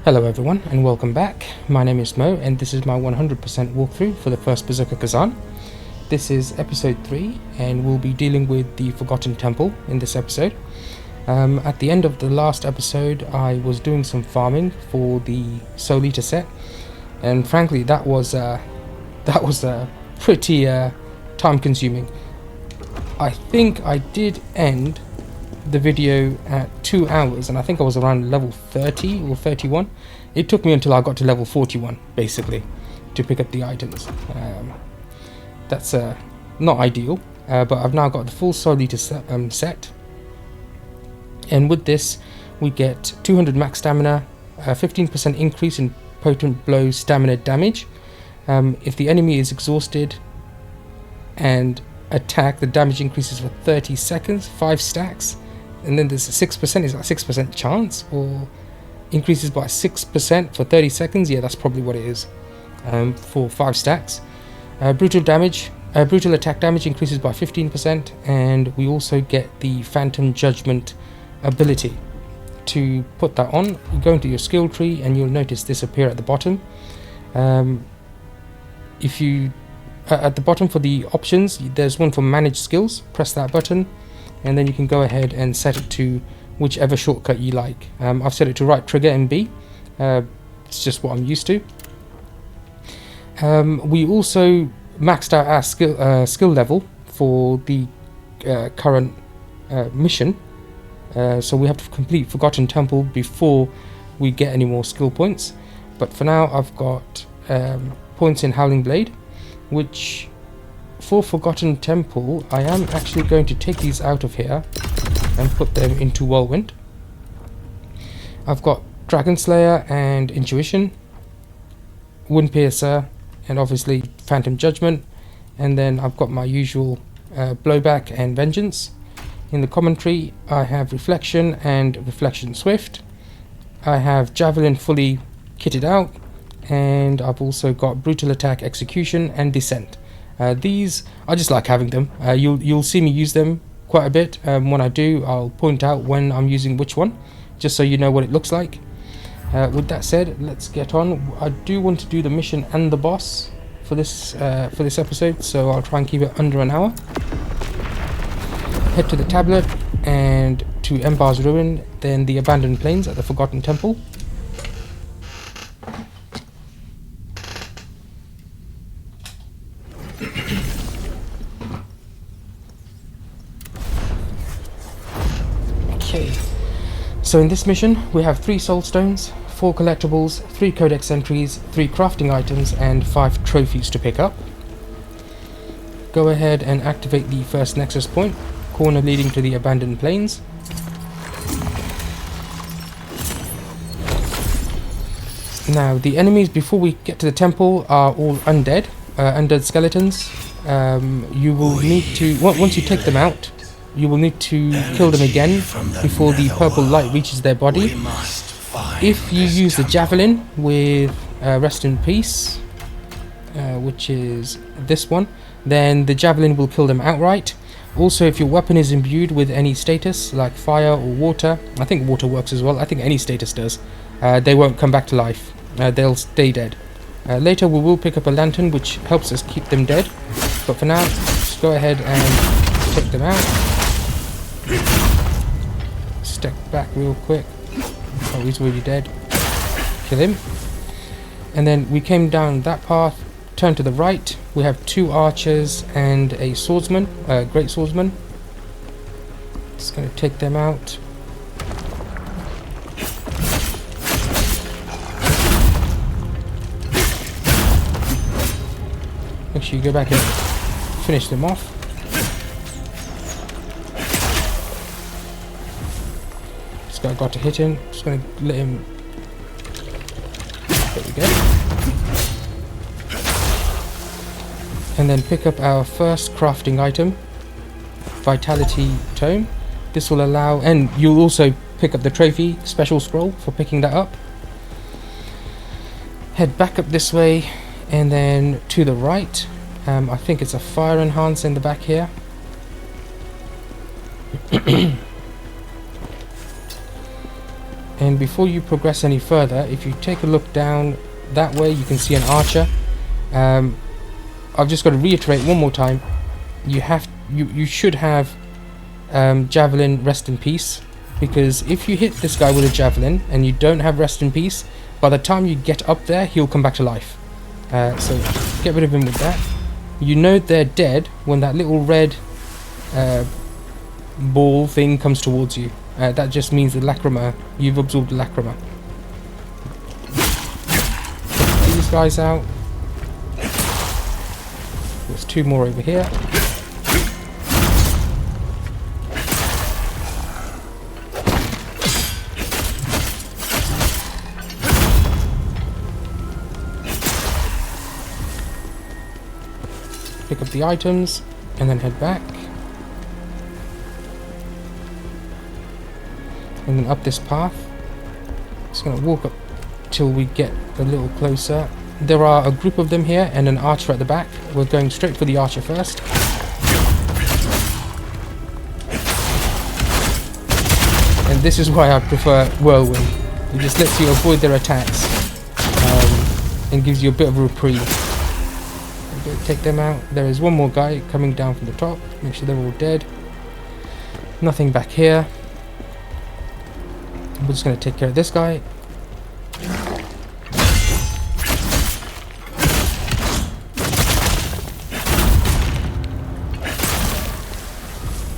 Hello everyone and welcome back. My name is Mo and this is my 100% walkthrough for the first Berserker Khazan. This is episode 3 and we'll be dealing with the Forgotten Temple in this episode. At the end of the last episode I was doing some farming for the Soul Eater set, and frankly that was pretty time consuming. I think I did end the video at 2 hours and I think I was around level 30 or 31. It took me until I got to level 41 basically to pick up the items. That's not ideal, but I've now got the full Soul Eater set, and with this we get 200 max stamina, 15% increase in potent blow stamina damage. If the enemy is exhausted and attack, the damage increases for 30 seconds, 5 stacks. And then there's a 6%, is that 6% chance, or increases by 6% for 30 seconds? Yeah, that's probably what it is, for 5 stacks. Brutal attack damage increases by 15%, and we also get the Phantom Judgment ability. To put that on, you go into your skill tree and you'll notice this appear at the bottom. If you at the bottom for the options, there's one for manage skills. Press that button and then you can go ahead and set it to whichever shortcut you like. I've set it to right trigger and B. It's just what I'm used to. We also maxed out our skill level for the current mission, so we have to complete Forgotten Temple before we get any more skill points. But for now I've got points in Howling Blade, which for Forgotten Temple I am actually going to take these out of here and put them into Whirlwind. I've got Dragon Slayer and Intuition, Wound Piercer, and obviously Phantom Judgment, and then I've got my usual Blowback and Vengeance. In the commentary I have Reflection and Reflection Swift. I have Javelin fully kitted out, and I've also got Brutal Attack, Execution, and Descent. These, I just like having them. You'll see me use them quite a bit. When I do, I'll point out when I'm using which one, just so you know what it looks like. With that said, let's get on. I do want to do the mission and the boss for this episode, so I'll try and keep it under an hour. Head to the tablet and to Embar's Ruin, then the Abandoned Plains at the Forgotten Temple. So in this mission we have 3 Soulstones, 4 Collectibles, 3 Codex entries, 3 crafting items, and 5 trophies to pick up. Go ahead and activate the first Nexus point, corner leading to the Abandoned Plains. Now the enemies before we get to the temple are all undead, undead skeletons. You will need to, once you take them out, you will need to kill them again before the purple light reaches their body. If you use the javelin with Rest in Peace, which is this one, then the javelin will kill them outright. Also, if your weapon is imbued with any status like fire or water, I think water works as well, I think any status does, they won't come back to life, they'll stay dead. Later we will pick up a lantern which helps us keep them dead, but for now just go ahead and take them out. Step back real quick. Oh, he's already dead. Kill him. And then we came down that path, turn to the right, we have 2 archers and a swordsman, great swordsman. Just going to take them out. Make sure you go back and finish them off. I got to hit him, just going to let him, there we go, and then pick up our first crafting item, Vitality Tome. This will allow, and you'll also pick up the trophy special scroll for picking that up. Head back up this way and then to the right, I think it's a fire enhancer in the back here. And before you progress any further, if you take a look down that way, you can see an archer. I've just got to reiterate one more time. You should have javelin rest in peace, because if you hit this guy with a javelin and you don't have rest in peace, by the time you get up there, he'll come back to life. So get rid of him with that. You know they're dead when that little red ball thing comes towards you. That just means the lacrima, you've absorbed the lacrima. Get these guys out. There's 2 more over here. Pick up the items and then head back. And then up this path. Just going to walk up till we get a little closer. There are a group of them here and an archer at the back. We're going straight for the archer first. And this is why I prefer Whirlwind. It just lets you avoid their attacks and gives you a bit of a reprieve. Take them out. There is one more guy coming down from the top. Make sure they're all dead. Nothing back here. We're just going to take care of this guy.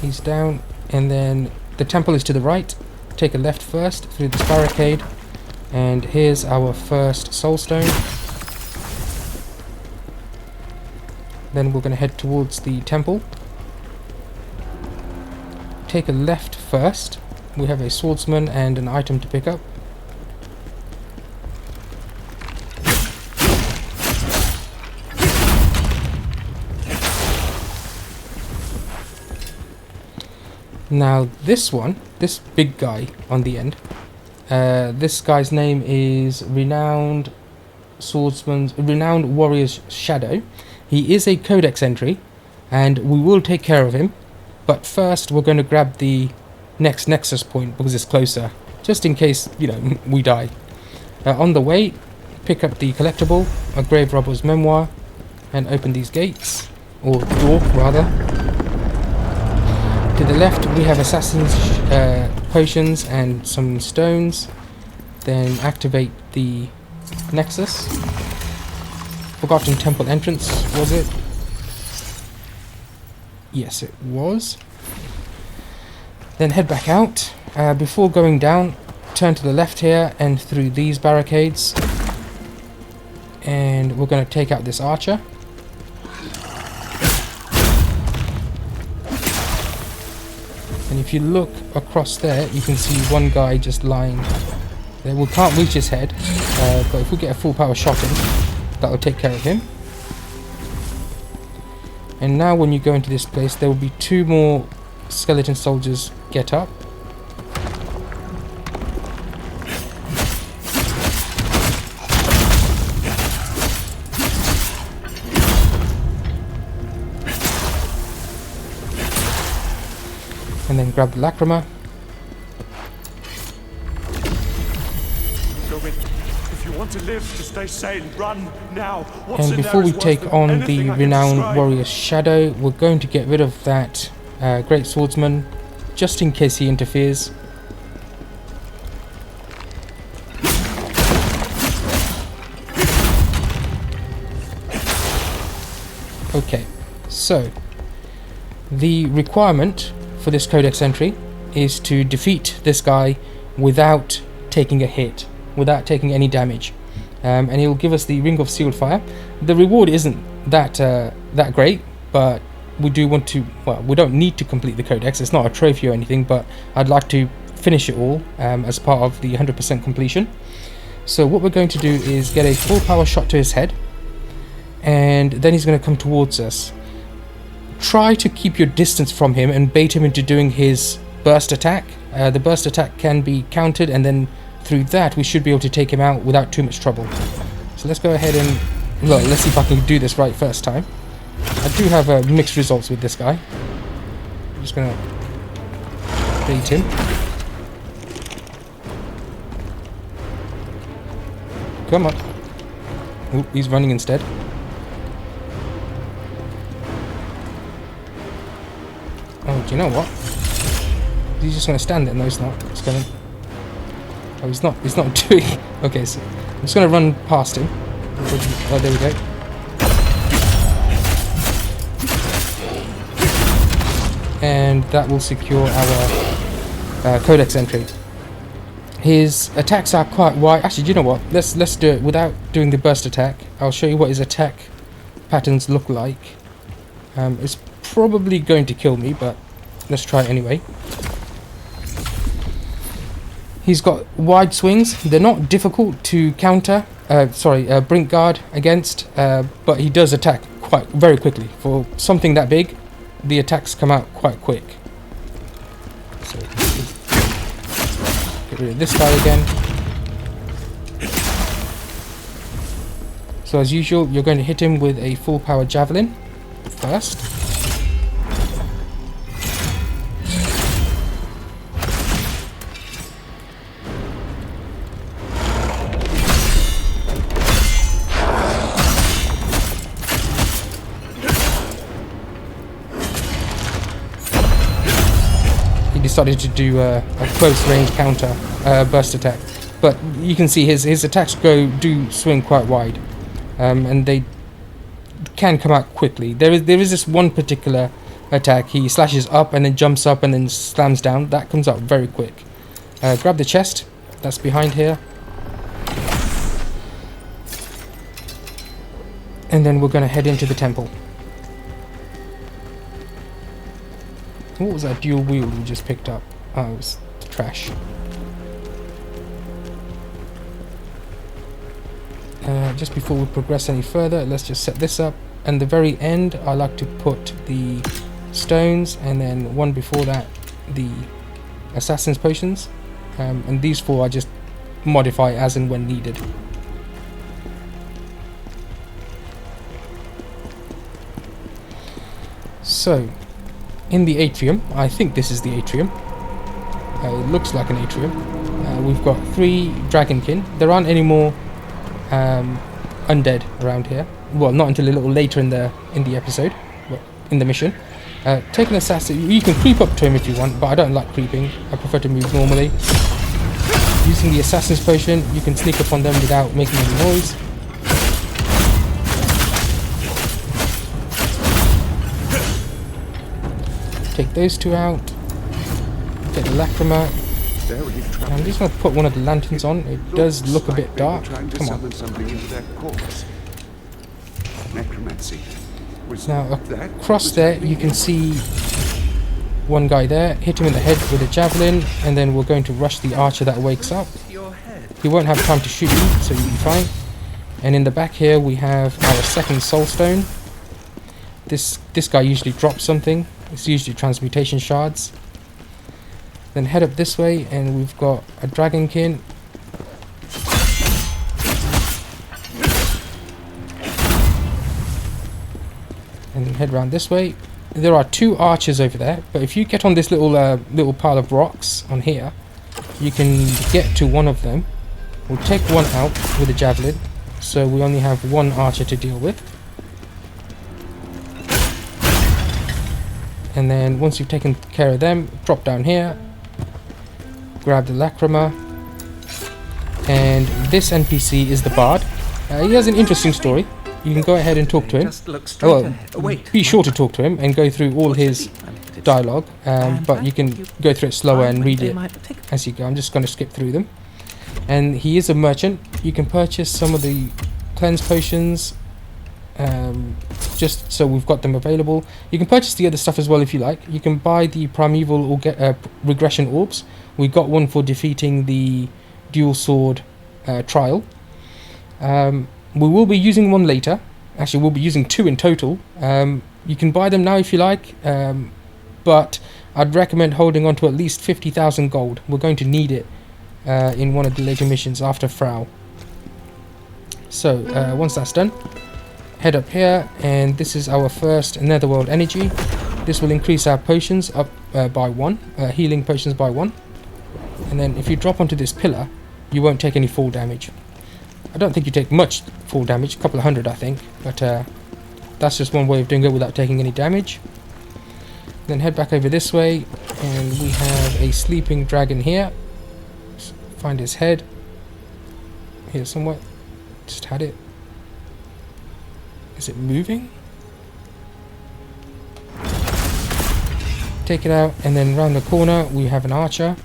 He's down. And then the temple is to the right. Take a left first through this barricade. And here's our first Soulstone. Then we're going to head towards the temple. Take a left first. We have a swordsman and an item to pick up. Now this one, this big guy on the end, this guy's name is Renowned Warrior's Shadow. He is a Codex entry, and we will take care of him. But first, we're going to grab the next Nexus point because it's closer, just in case, you know, we die. On the way, pick up the collectible, a grave robber's memoir, and open these gates, or door rather. To the left, we have assassin's potions and some stones. Then activate the Nexus. Forgotten temple entrance, was it? Yes, it was. Then head back out. Before going down, turn to the left here and through these barricades. And we're going to take out this archer. And if you look across there, you can see one guy just lying there. We can't reach his head, but if we get a full power shot in, that'll take care of him. And now when you go into this place, there will be 2 more skeleton soldiers get up. And then grab the lacrima. To live, to stay sane, run now. And before we take on the Renowned Warrior's Shadow, we're going to get rid of that Great Swordsman, just in case he interferes. Okay, so the requirement for this Codex entry is to defeat this guy without taking a hit, without taking any damage, and he'll give us the Ring of Sealed Fire. The reward isn't that great, but we do want to, well, we don't need to complete the Codex, it's not a trophy or anything, but I'd like to finish it all as part of the 100% completion. So what we're going to do is get a full power shot to his head, and then he's going to come towards us. Try to keep your distance from him and bait him into doing his burst attack. The burst attack can be countered, and then through that we should be able to take him out without too much trouble. So let's go ahead and look, let's see if I can do this right first time. I do have mixed results with this guy. I'm just going to bait him. Come on. Oh, he's running instead. Oh, do you know what? He's just going to stand there. No, he's not. He's going to... Oh, he's not. He's not doing... Okay, so I'm just going to run past him. Oh, there we go. And that will secure our Codex entry. His attacks are quite wide. Actually, do you know what? Let's do it without doing the burst attack. I'll show you what his attack patterns look like. It's probably going to kill me, but let's try it anyway. He's got wide swings. They're not difficult to counter. Brink guard against, but he does attack very quickly. For something that big, the attacks come out quite quick. So, get rid of this guy again. So as usual, you're going to hit him with a full power javelin first. Decided to do a close range counter burst attack, but you can see his attacks do swing quite wide, and they can come out quickly. There is this one particular attack. He slashes up and then jumps up and then slams down. That comes out very quick. Grab the chest that's behind here, and then we're going to head into the temple. What was that dual wield we just picked up? Oh, it was trash. Just before we progress any further, let's just set this up. And the very end, I like to put the stones, and then one before that, the assassin's potions. And these four I just modify as and when needed. So, in the atrium, I think this is the atrium. It looks like an atrium. We've got 3 Dragonkin. There aren't any more undead around here. Well, not until a little later in the episode, but in the mission. Take an assassin. You can creep up to him if you want, but I don't like creeping. I prefer to move normally. Using the assassin's potion, you can sneak up on them without making any noise. Take those 2 out. Get the lacrima. I'm just going to put one of the lanterns on. It does look a bit dark. Come on. Now across there you can see one guy there. Hit him in the head with a javelin, and then we're going to rush the archer that wakes up. He won't have time to shoot you, so you'll be fine. And in the back here we have our second Soulstone. This guy usually drops something. It's usually transmutation shards. Then head up this way and we've got a Dragonkin. And then head around this way. There are 2 archers over there, but if you get on this little pile of rocks on here, you can get to one of them. We'll take one out with a javelin, so we only have 1 archer to deal with. And then once you've taken care of them, drop down here, grab the lacrima, and this NPC is the bard. He has an interesting story. You can go ahead and talk to him. Be sure to talk to him and go through all his dialogue, but you can go through it slower and read it as you go. I'm just going to skip through them. And he is a merchant. You can purchase some of the cleanse potions, just so we've got them available. You can purchase the other stuff as well if you like. You can buy the primeval or regression orbs. We got one for defeating the dual sword trial. We will be using one later. Actually, we'll be using 2 in total. You can buy them now if you like, but I'd recommend holding on to at least 50,000 gold. We're going to need it in one of the later missions after Phraugh. So once that's done, head up here, and this is our first Netherworld energy. This will increase our potions up by 1, healing potions by 1. And then if you drop onto this pillar, you won't take any fall damage. I don't think you take much full damage, a couple of hundred I think, but that's just one way of doing it without taking any damage. Then head back over this way, and we have a sleeping dragon here. Let's find his head here somewhere. Just had it. Is it moving? Take it out, and then round the corner we have an archer.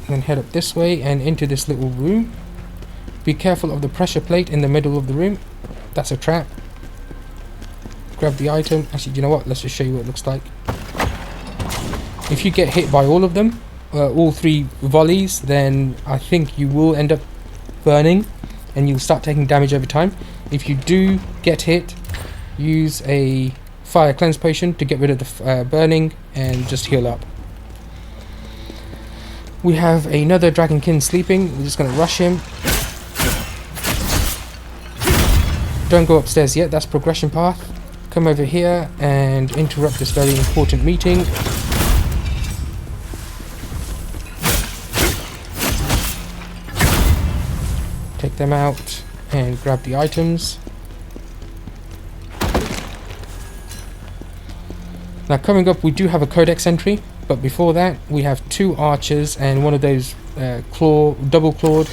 Then head up this way and into this little room. Be careful of the pressure plate in the middle of the room. That's a trap. Grab the item. Actually, do you know what? Let's just show you what it looks like. If you get hit by all of them, all 3 volleys, then I think you will end up burning and you'll start taking damage over time. If you do get hit, use a fire cleanse potion to get rid of the burning and just heal up. We have another Dragonkin sleeping. We're just going to rush him. Don't go upstairs yet, that's progression path. Come over here and interrupt this very important meeting. Take them out and grab the items. Now coming up we do have a Codex entry, but before that we have 2 archers and one of those double clawed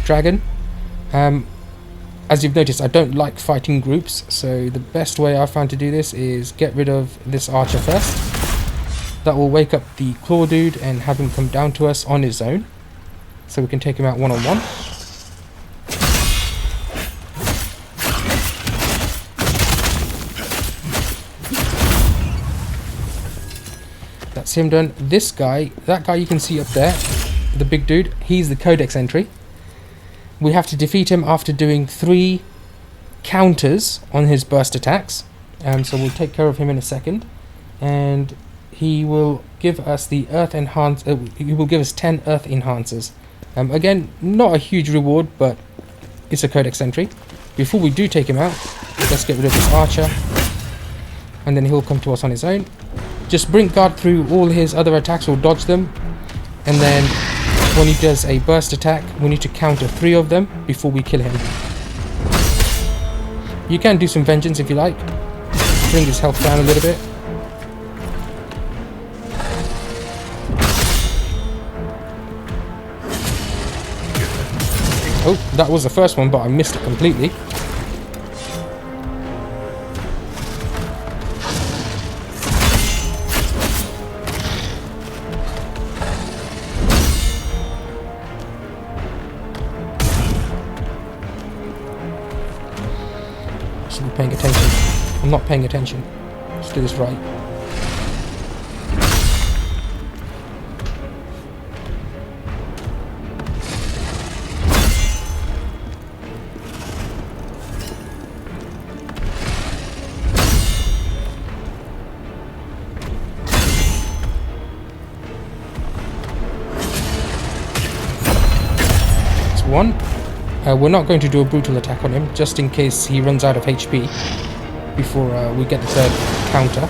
dragon. As you've noticed, I don't like fighting groups, so the best way I found to do this is get rid of this archer first. That will wake up the claw dude and have him come down to us on his own, so we can take him out one-on-one. That's him done. This guy, that guy you can see up there, the big dude, he's the Codex entry. We have to defeat him after doing 3 counters on his burst attacks. So we'll take care of him in a second. And he will give us the earth enhance. He will give us 10 earth enhancers. Again, not a huge reward, but it's a Codex entry. Before we do take him out, let's get rid of this archer. And then he'll come to us on his own. Just Brink Guard through all his other attacks or dodge them. And then when he does a burst attack, we need to counter 3 of them before we kill him. You can do some vengeance if you like. Bring his health down a little bit. Oh, that was the first one, but I missed it completely. Should be paying attention. I'm not paying attention. Let's do this right. That's one. We're not going to do a brutal attack on him, just in case he runs out of HP before we get the 3rd counter.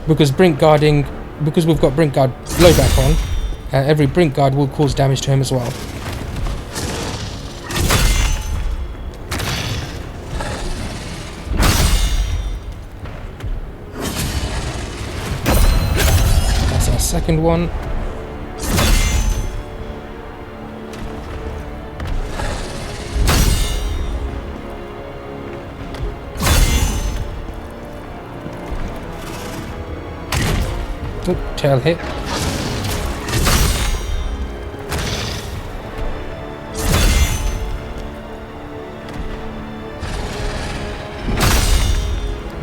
Because we've got Brink Guard blowback on, every Brink Guard will cause damage to him as well. Second one. Oh, tail hit.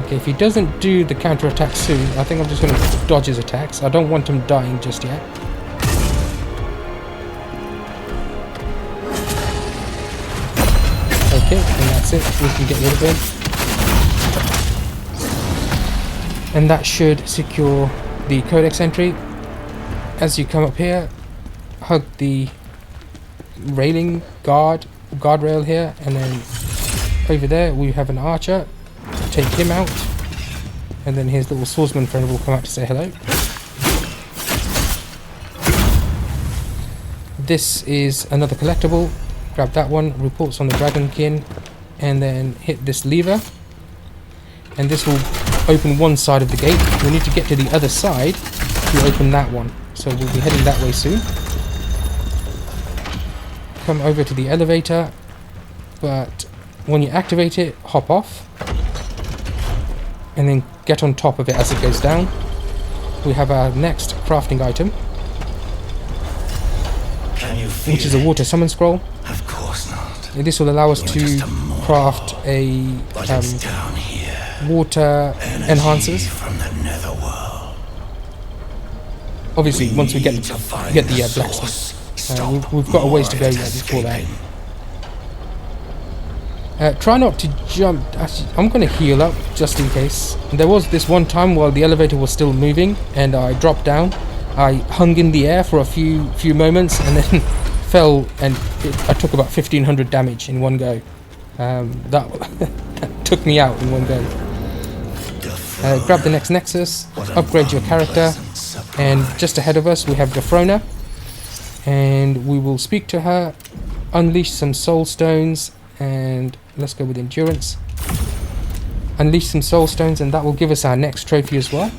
Okay, if he doesn't do the counter attack soon, I think I'm just going to dodge his attacks. I don't want him dying just yet. Okay, and that's it. We can get rid of him. And that should secure the Codex entry. As you come up here, hug the railing guard guardrail here, and then over there we have an archer. Take him out, and then his little swordsman friend will come out to say hello. This is another collectible. Grab that one. Reports on the Dragonkin, and then hit this lever, and this will open one side of the gate. We need to get to the other side to open that one, so we'll be heading that way soon. Come over to the elevator, but when you activate it, hop off, and then get on top of it as it goes down. We have our next crafting item, which is a water summon scroll. Of course not. This will allow us to craft a water enhancers. From the Netherworld. Obviously, once we get the blacksmith. We've got a ways to go yet before that. Try not to jump. Actually, I'm going to heal up just in case. There was this one time while the elevator was still moving and I dropped down. I hung in the air for a few moments and then fell, and I took about 1500 damage in one go. That took me out in one go. Grab the next Nexus, upgrade your character, and just ahead of us we have Daphrona. And we will speak to her, unleash some Soulstones, and let's go with endurance. Unleash some Soulstones, and that will give us our next trophy as well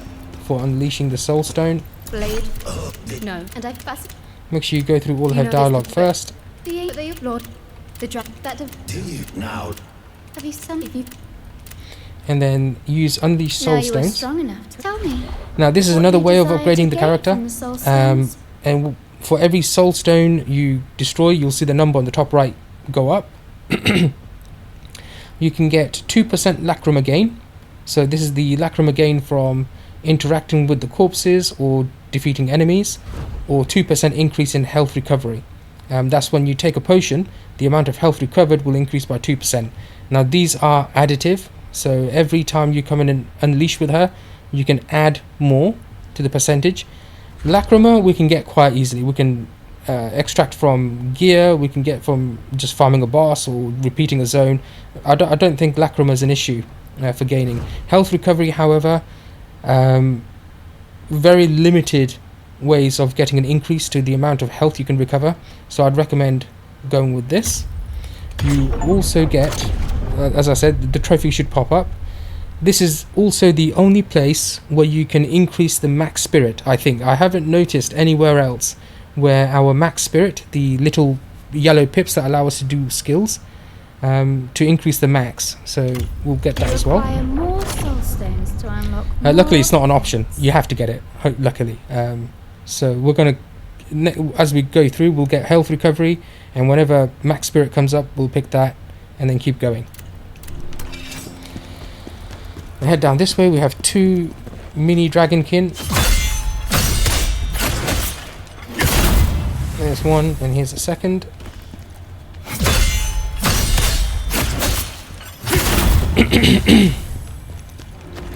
for unleashing the Soulstone. Blade? No. And I pass. Make sure you go through all her dialogue first. The Lord, the that Do you now? have you some? Have you? And then use unleash Now you are Soulstones. strong enough to tell me. Now this is what another you way of desire to upgrading the gain character. from the Soulstones. And for every Soulstone you destroy, you'll see the number on the top right go up. You can get 2% Lacrima gain. So this is the Lacrima gain from interacting with the corpses or defeating enemies, or 2% increase in health recovery. That's when you take a potion, the amount of health recovered will increase by 2%. Now these are additive, so every time you come in and unleash with her, you can add more to the percentage. Lacrima we can get quite easily. We can extract from gear, we can get from just farming a boss or repeating a zone. I don't think Lacrima is an issue for gaining. Health recovery, however, very limited ways of getting an increase to the amount of health you can recover, so I'd recommend going with this. You also get, as I said, the trophy should pop up. This is also the only place where you can increase the max spirit, I think. I haven't noticed anywhere else where our max spirit, the little yellow pips that allow us to do skills, to increase the max. So we'll get that as well. Require more Soulstones to unlock Luckily more it's not an option. You have to get it, luckily. So we're going to, as we go through, we'll get health recovery, and whenever max spirit comes up, we'll pick that and then keep going. We head down this way. We have 2 mini Dragonkin. There's one, and here's a second.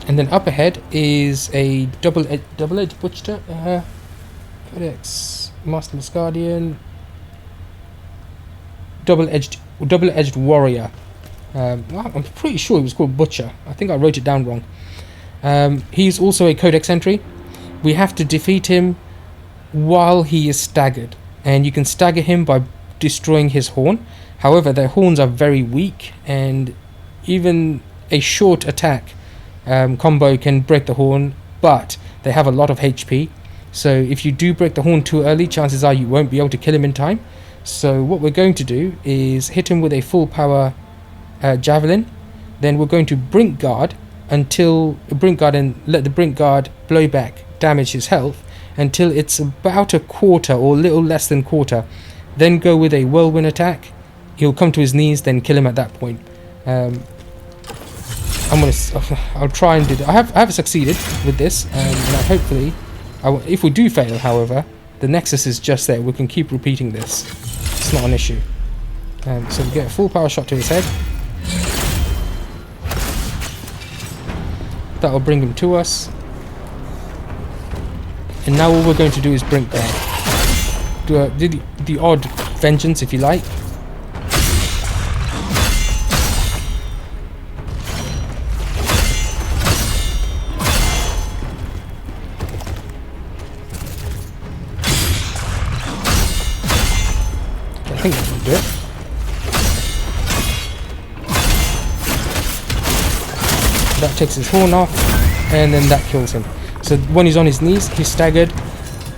And then up ahead is a double-edged butcher. Codex, Masterless Guardian, double-edged warrior. Well, I'm pretty sure it was called Butcher. I think I wrote it down wrong. He's also a Codex entry. We have to defeat him while he is staggered, and you can stagger him by destroying his horn. However, their horns are very weak, and even a short attack combo can break the horn, but they have a lot of HP. So if you do break the horn too early, chances are you won't be able to kill him in time. So what we're going to do is hit him with a full power javelin. Then we're going to Brink Guard and let the Brink Guard blow back, damage his health until it's about a quarter or a little less than quarter. Then go with a whirlwind attack. He'll come to his knees, then kill him at that point. I'll try and do that. I have succeeded with this, and hopefully, if we do fail, however, the Nexus is just there. We can keep repeating this. It's not an issue. So we get a full power shot to his head. That will bring him to us. And now all we're going to do is Brink Guard. Do the odd vengeance, if you like. that takes his horn off, and then that kills him. So when he's on his knees, he's staggered.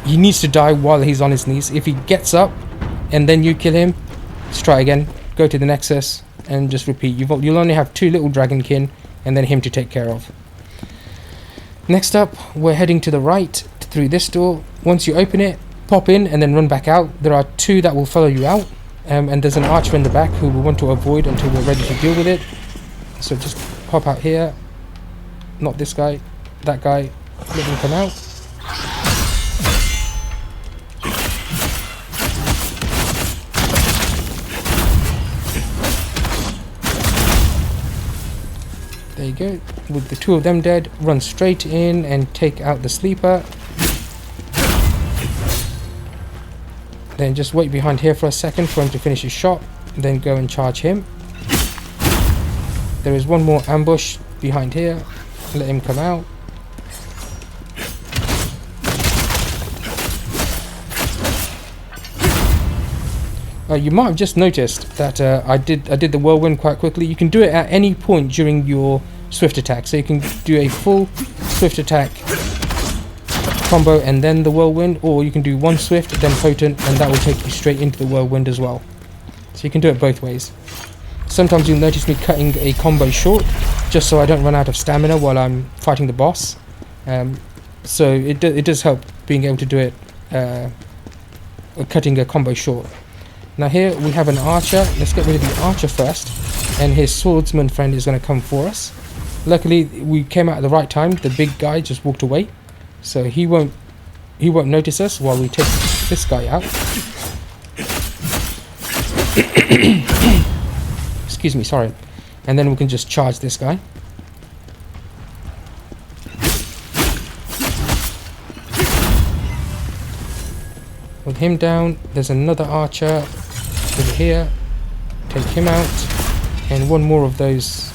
He needs to die while he's on his knees. If he gets up and then you kill him, just try again, go to the Nexus, and just repeat. You'll only have 2 little Dragonkin and then him to take care of. Next up, we're heading to the right through this door. Once you open it, pop in and then run back out. There are 2 that will follow you out, and there's an archer in the back who we want to avoid until we're ready to deal with it. So just pop out here. Not this guy, that guy. Let him come out. There you go. With the 2 of them dead, run straight in and take out the sleeper. Then just wait behind here for a second for him to finish his shot. Then go and charge him. There is one more ambush behind here. Let him come out. You might have just noticed that I did the whirlwind quite quickly. You can do it at any point during your swift attack. So you can do a full swift attack combo and then the whirlwind, or you can do 1 swift then potent, and that will take you straight into the whirlwind as well. So you can do it both ways. Sometimes you'll notice me cutting a combo short just so I don't run out of stamina while I'm fighting the boss. So it does help being able to do it, cutting a combo short. Now here we have an archer. Let's get rid of the archer first, and his swordsman friend is going to come for us. Luckily we came out at the right time. The big guy just walked away, so he won't notice us while we take this guy out. Excuse me, sorry. And then we can just charge this guy. With him down, there's another archer over here. Take him out, and one more of those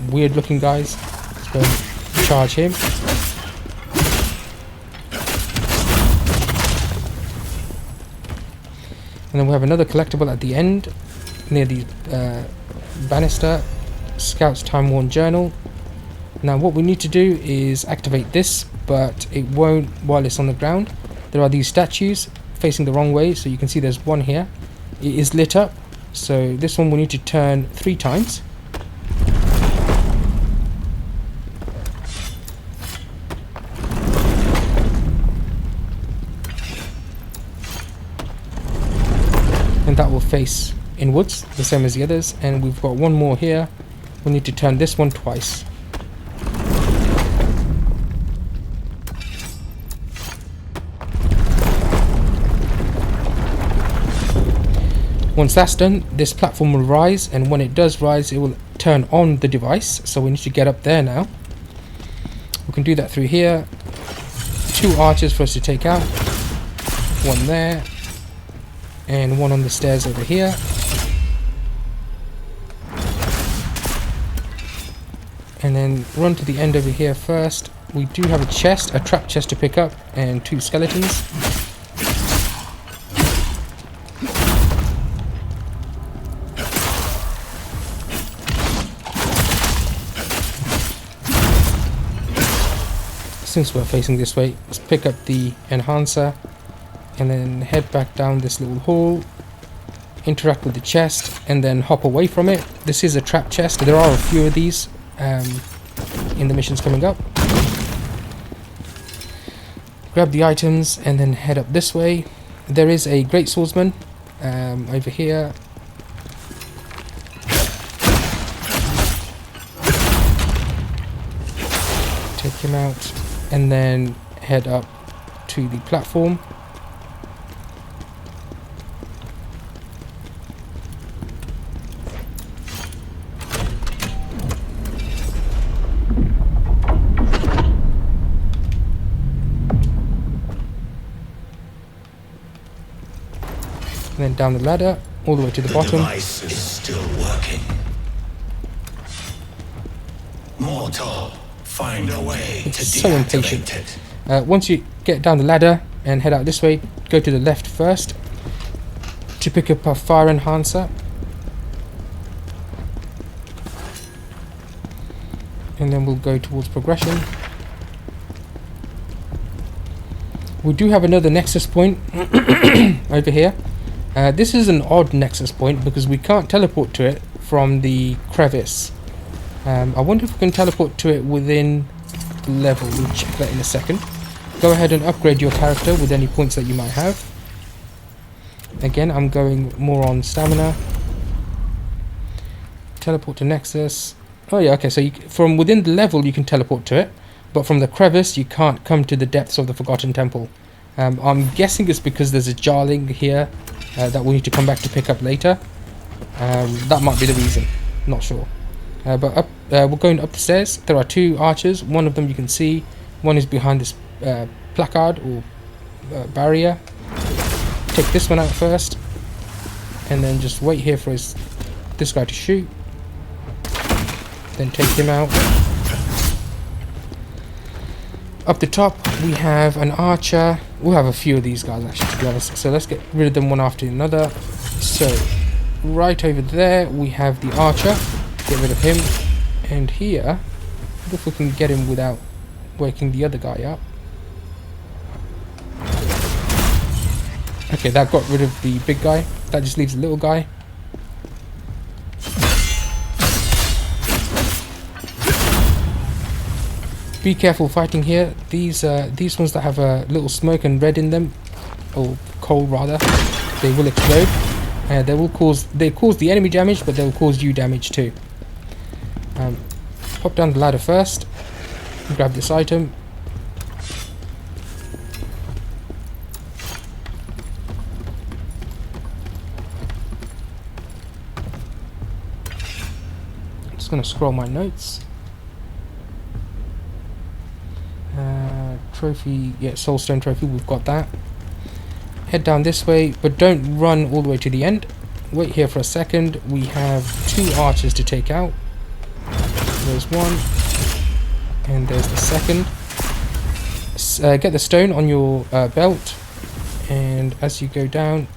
weird looking guys. Let's go and charge him. And then we have another collectible at the end near the banister. Scout's Time Worn Journal. Now what we need to do is activate this, but it won't while it's on the ground. There are these statues facing the wrong way, so you can see there's one here. It is lit up, so this one we need to turn 3 times. And that will face inwards, the same as the others. And we've got one more here. We need to turn this one twice. Once that's done, this platform will rise, and when it does rise, it will turn on the device. So we need to get up there now. We can do that through here. 2 archers for us to take out. One there, and one on the stairs over here. And then run to the end over here first. We do have a chest, a trap chest to pick up, and 2 skeletons. Since we're facing this way, let's pick up the enhancer and then head back down this little hall, interact with the chest, and then hop away from it. This is a trap chest. There are a few of these in the missions coming up. Grab the items and then head up this way. There is a great swordsman over here. Take him out and then head up to the platform. And then down the ladder, all the way to the bottom. The device is still working. Mortal, find a way to So impatient. deactivate it. Once you get down the ladder and head out this way, go to the left first to pick up a fire enhancer. And And then we'll go towards progression. We do have another Nexus point over here. This is an odd Nexus point because we can't teleport to it from the crevice. I wonder if we can teleport to it within the level. We'll check that in a second. Go ahead and upgrade your character with any points that you might have. Again, I'm going more on stamina. Teleport to Nexus. Oh yeah, okay, so from within the level you can teleport to it, but from the crevice you can't come to the depths of the Forgotten Temple. I'm guessing it's because there's a Jarling here that we need to come back to pick up later. That might be the reason, not sure. But we're going up the stairs. There are 2 archers. One of them you can see. One is behind this placard or barrier. Take this one out first, and then just wait here for this guy to shoot. Then take him out. Up the top we have an archer. We'll have a few of these guys actually, to be honest. So let's get rid of them one after another. So right over there we have the archer. Get rid of him. And here, I wonder if we can get him without waking the other guy up. Okay, that got rid of the big guy. That just leaves the little guy. Be careful fighting here. These ones that have a little smoke and red in them, or coal rather, they will explode. They cause the enemy damage, but they'll cause you damage too. Pop down the ladder first. Grab this item. I'm just going to scroll my notes. Trophy, yeah, Soulstone trophy, we've got that. Head down this way, but don't run all the way to the end. Wait here for a second. We have 2 archers to take out. There's one, and there's the second. Get the stone on your belt, and as you go down,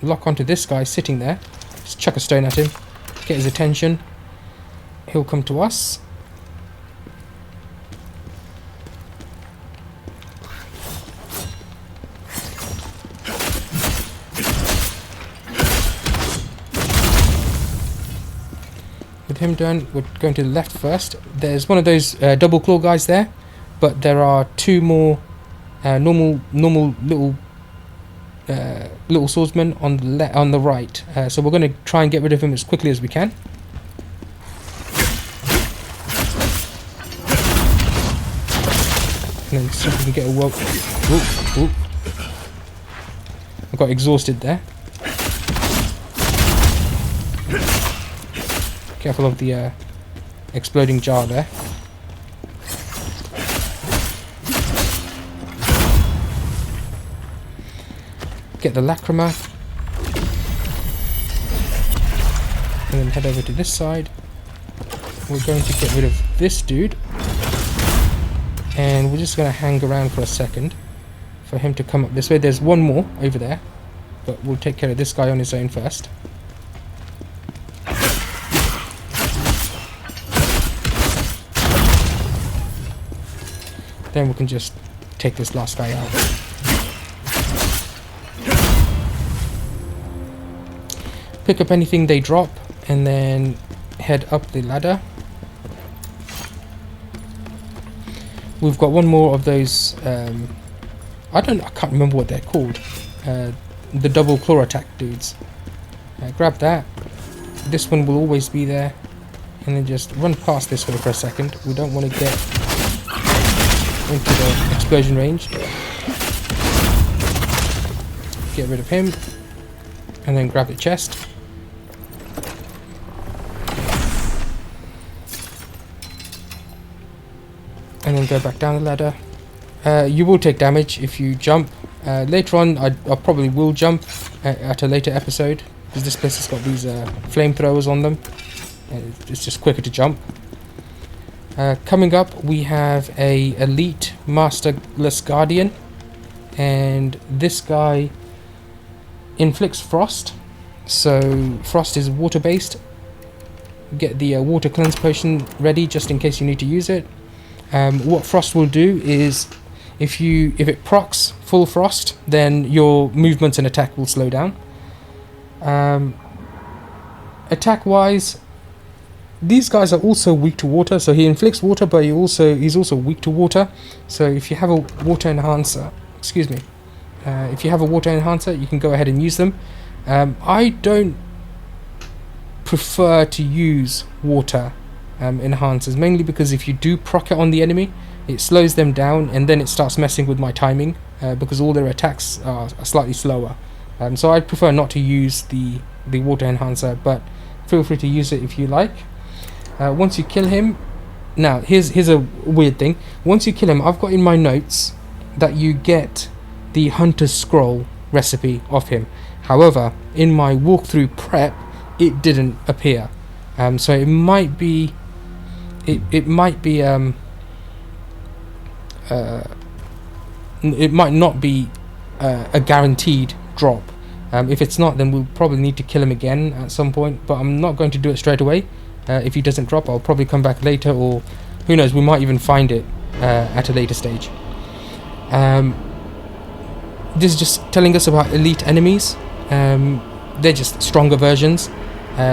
lock onto this guy sitting there. Just chuck a stone at him, get his attention. He'll come to us. Him done. We're going to the left first. There's one of those double claw guys there, but there are 2 more normal little swordsmen on the right. So we're going to try and get rid of him as quickly as we can. And then see if we can get a well. I got exhausted there. Careful of the exploding jar there. Get the lacrima. And then head over to this side. We're going to get rid of this dude. And we're just going to hang around for a second for him to come up this way. There's one more over there, but we'll take care of this guy on his own first. Then we can just take this last guy out. Pick up anything they drop and then head up the ladder. We've got one more of those, I can't remember what they're called. The double claw attack dudes. Grab that. This one will always be there. And then just run past this way for a second. We don't want to get into the explosion range. Get rid of him. And then grab the chest. And then go back down the ladder. You will take damage if you jump. Later on, I probably will jump at a later episode, because this place has got these flamethrowers on them. It's just quicker to jump. Coming up, we have a elite Masterless Guardian, and this guy inflicts frost. So frost is water based. get the water cleanse potion ready just in case you need to use it. What frost will do is if it procs full frost, then your movements and attack will slow down. Attack wise, these guys are also weak to water, so he inflicts water, but he's also weak to water. So if you have a water enhancer, if you have a water enhancer, you can go ahead and use them. I don't prefer to use water enhancers, mainly because if you do proc it on the enemy, it slows them down, and then it starts messing with my timing because all their attacks are slightly slower. So I prefer not to use the water enhancer, but feel free to use it if you like. Once you kill him, now here's a weird thing. Once you kill him, I've got in my notes that you get the Hunter's Scroll recipe of him. However, in my walkthrough prep, it didn't appear. So it might be it might not be a guaranteed drop. If it's not, then we'll probably need to kill him again at some point, but I'm not going to do it straight away. If he doesn't drop, I'll probably come back later, or who knows, we might even find it at a later stage. This is just telling us about elite enemies. They're just stronger versions.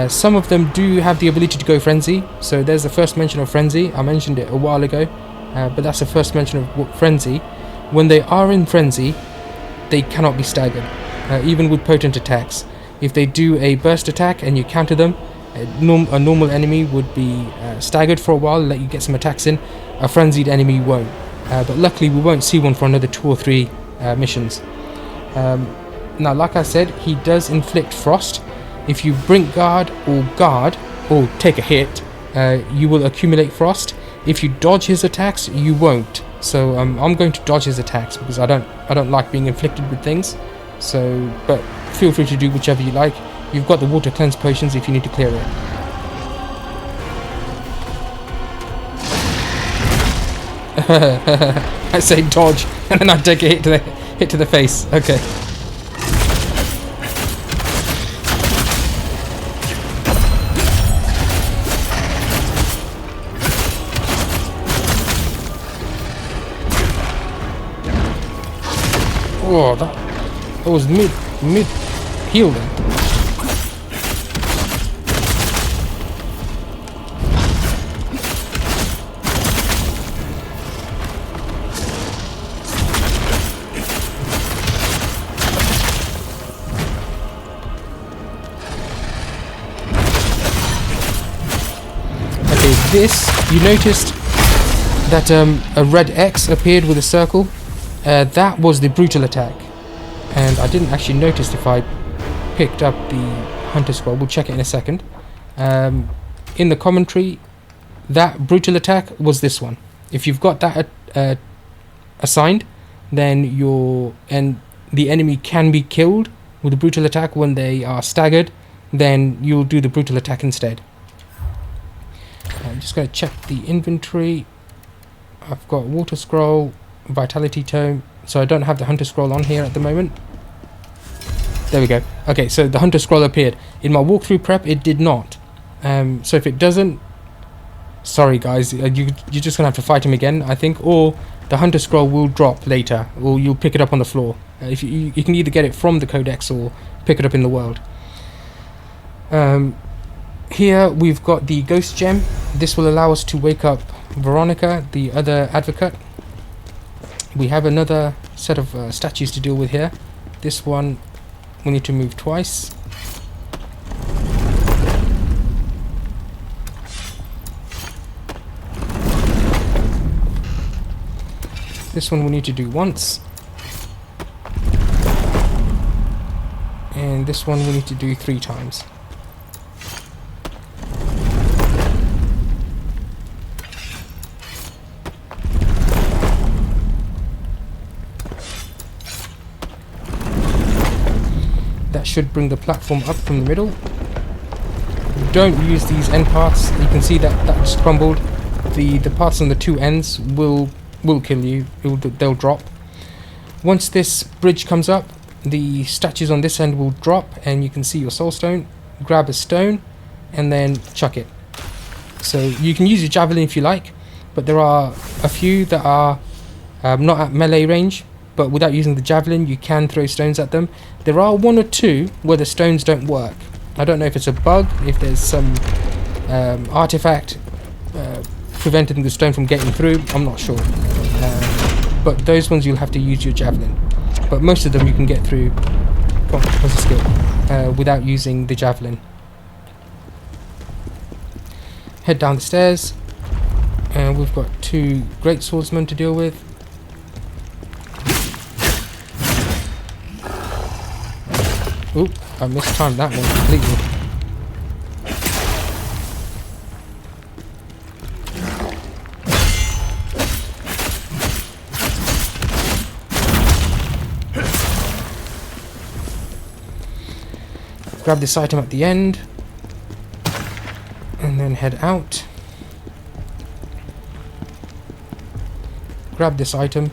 Some of them do have the ability to go frenzy, so there's the first mention of frenzy. I mentioned it a while ago, but that's the first mention of frenzy. When they are in frenzy, they cannot be staggered, even with potent attacks. If they do a burst attack and you counter them, a normal enemy would be staggered for a while, let you get some attacks in. A frenzied enemy won't, but luckily we won't see one for another 2 or 3 missions. Now, like I said, he does inflict frost. If you brink guard or take a hit, you will accumulate frost. If you dodge his attacks, you won't. So I'm going to dodge his attacks because I don't like being inflicted with things. So, but feel free to do whichever you like. You've got the water cleanse potions if you need to clear it. I say dodge, and then I take a hit to the face. Okay. Oh, that was mid heal then. Okay, this, you noticed that a red X appeared with a circle. That was the brutal attack, and I didn't actually notice if I picked up the Hunter Scroll. We'll check it in a second. In the commentary, that brutal attack was this one. If you've got that assigned, then the enemy can be killed with the brutal attack when they are staggered, then you'll do the brutal attack instead. I'm just going to check the inventory. I've got Water Scroll, Vitality Tome, so I don't have the Hunter Scroll on here at the moment. There we go. Okay, so the Hunter Scroll appeared. In my walkthrough prep, it did not. So if it doesn't, sorry guys, you're just going to have to fight him again, I think, or the Hunter Scroll will drop later, or you'll pick it up on the floor. If you can either get it from the Codex or pick it up in the world. Here we've got the Ghost Gem. This will allow us to wake up Veronika, the other advocate. We have another set of statues to deal with here. This one we need to move twice. This one we need to do once. And this one we need to do 3 times. That should bring the platform up from the middle. Don't use these end parts. You can see that just crumbled. The parts on the 2 ends will kill you. They'll drop. Once this bridge comes up, the statues on this end will drop, and you can see your Soulstone. Grab a stone and then chuck it. So you can use your javelin if you like, but there are a few that are not at melee range, but without using the javelin you can throw stones at them. There are one or two where the stones don't work. I don't know if it's a bug, if there's some artifact preventing the stone from getting through, I'm not sure. But those ones you'll have to use your javelin. But most of them you can get through as a skill without using the javelin. Head down the stairs, and we've got 2 great swordsmen to deal with. Oop, I mistimed that one completely. Grab this item at the end, and then head out. Grab this item.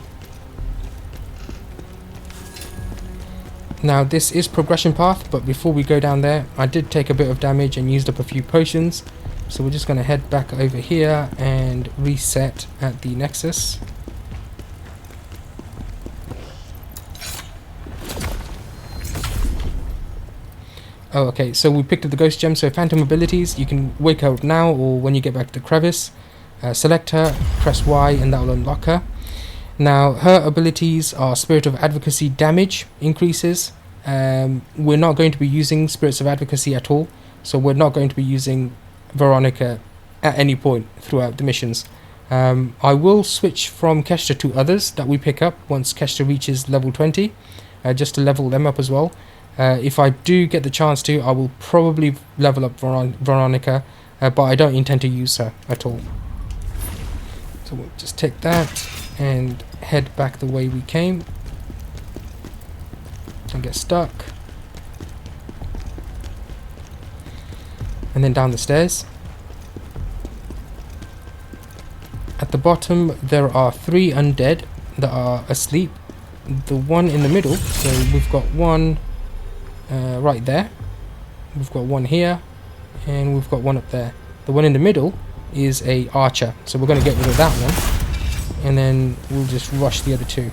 Now this is progression path, but before we go down there, I did take a bit of damage and used up a few potions, so we're just going to head back over here and reset at the Nexus. Oh, okay, so we picked up the ghost gem. So phantom abilities, you can wake up now or when you get back to the crevice. Select her, press Y, and that will unlock her. Now her abilities are Spirit of Advocacy damage increases. We're not going to be using Spirits of Advocacy at all, so we're not going to be using Veronika at any point throughout the missions. I will switch from Keshta to others that we pick up once Keshta reaches level 20, just to level them up as well. If I do get the chance to, I will probably level up Veronika, but I don't intend to use her at all. So we'll just take that and head back the way we came. And get stuck. And then down the stairs. At the bottom there are 3 undead that are asleep. The one in the middle, so we've got one right there, we've got one here, and we've got one up there. The one in the middle is a archer, so we're going to get rid of that one, and then we'll just rush the other 2.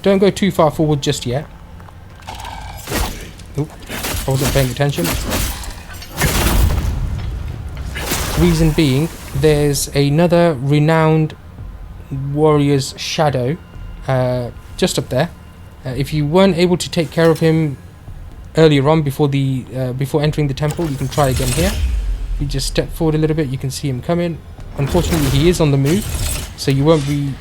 Don't go too far forward just yet. Oop, I wasn't paying attention. Reason being, there's another renowned warrior's shadow just up there. If you weren't able to take care of him earlier on before entering the temple, you can try again here. If you just step forward a little bit, you can see him coming. Unfortunately, he is on the move, so you won't be.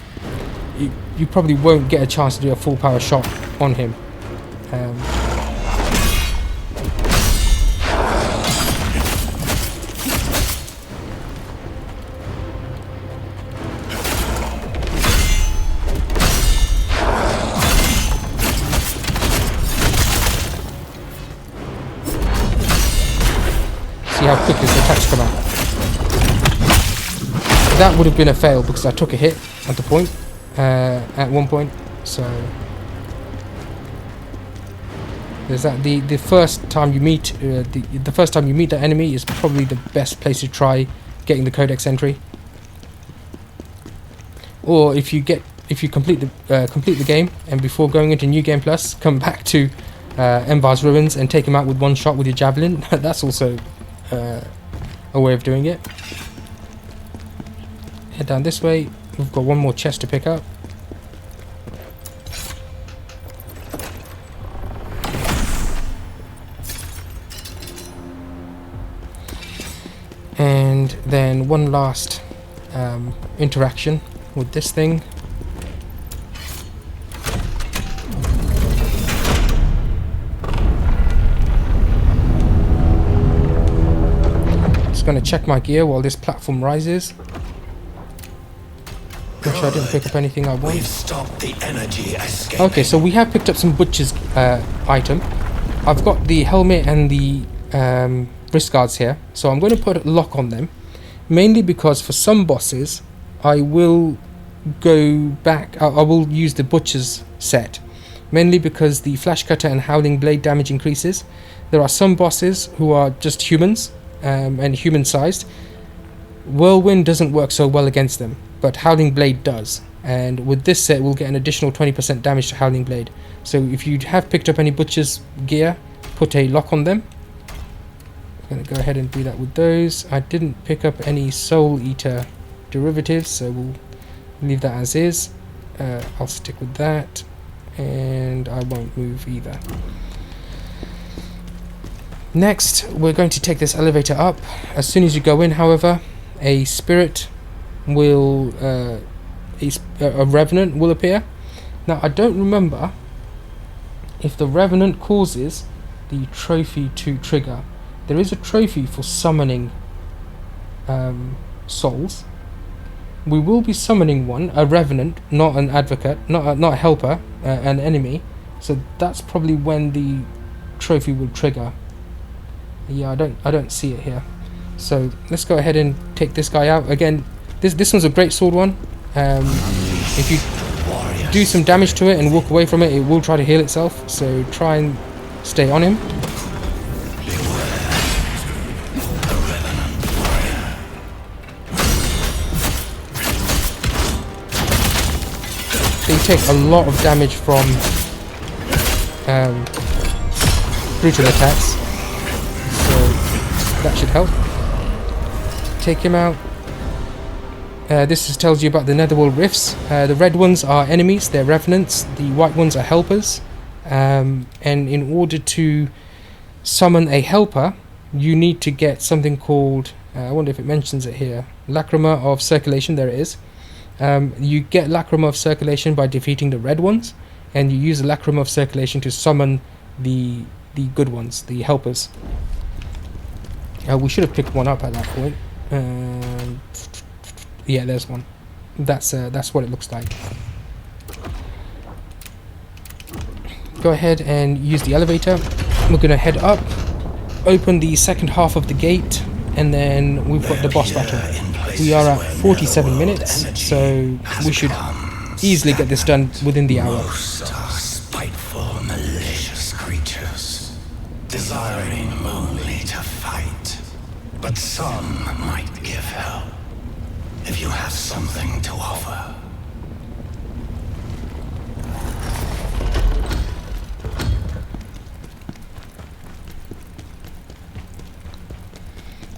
You probably won't get a chance to do a full power shot on him. See how quick his attacks come out. That would have been a fail because I took a hit at the point, at one point. So there's that. The first time you meet the first time you meet the enemy is probably the best place to try getting the Codex entry. Or if you complete the game and before going into New Game Plus, come back to Embar's Ruins and take him out with one shot with your javelin. That's also a way of doing it. Head down this way. We've got one more chest to pick up. And then one last interaction with this thing. Just going to check my gear while this platform rises. Make sure I didn't pick up anything I want. We've stopped the energy escape. Okay, so we have picked up some butcher's item. I've got the helmet and the wrist guards here, so I'm going to put a lock on them, mainly because for some bosses I will go back. I will use the butcher's set, mainly because the Flash Cutter and Howling Blade damage increases. There are some bosses who are just humans and human-sized. Whirlwind doesn't work so well against them, but Howling Blade does. And with this set, we'll get an additional 20% damage to Howling Blade. So if you have picked up any Butcher's gear, put a lock on them. I'm going to go ahead and do that with those. I didn't pick up any Soul Eater derivatives, so we'll leave that as is. I'll stick with that, and I won't move either. Next, we're going to take this elevator up. As soon as you go in, however, a spirit will, a Revenant will appear. Now, I don't remember if the Revenant causes the trophy to trigger. There is a trophy for summoning souls. We will be summoning one, a Revenant, not an advocate, not a helper, an enemy. So that's probably when the trophy will trigger. Yeah, I don't see it here. So let's go ahead and take this guy out. Again, this one's a great sword one. If you do some damage to it and walk away from it, it will try to heal itself. So try and stay on him. They take a lot of damage from brutal attacks, so that should help. Take him out. This just tells you about the Netherworld rifts. The red ones are enemies, they're revenants. The white ones are helpers. And in order to summon a helper, you need to get something called, I wonder if it mentions it here, Lacrima of Circulation. There it is. You get Lacrima of Circulation by defeating the red ones, and you use the Lacrima of Circulation to summon the good ones, the helpers. We should have picked one up at that point. Yeah, there's one. That's what it looks like. Go ahead and use the elevator. We're going to head up, open the second half of the gate, and then we've got the boss battle. We are at 47 minutes, so we should easily get this done within the hour. Most are spiteful, malicious creatures, desiring only to fight. But some might give help, if you have something to offer.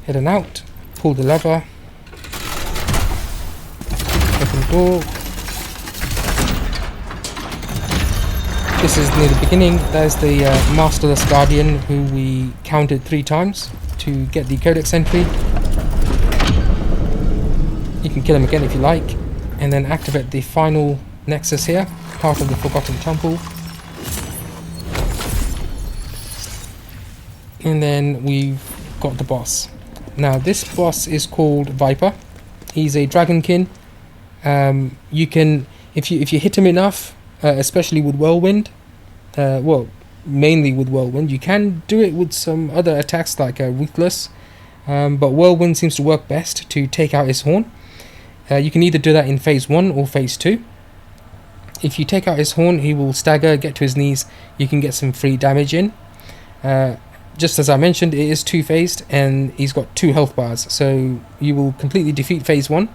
Heading out, pull the lever, open the door. This is near the beginning. There's the Masterless Guardian, who we counted 3 times to get the Codex entry. You can kill him again if you like, and then activate the final Nexus here, part of the Forgotten Temple. And then we've got the boss. Now this boss is called Viper. He's a Dragonkin. You can, if you hit him enough, especially with Whirlwind, well, mainly with Whirlwind, you can do it with some other attacks like Ruthless, but Whirlwind seems to work best to take out his horn. You can either do that in phase 1 or phase 2. If you take out his horn, he will stagger, get to his knees. You can get some free damage in. Just as I mentioned, it is 2-phased, and he's got 2 health bars, so you will completely defeat phase 1,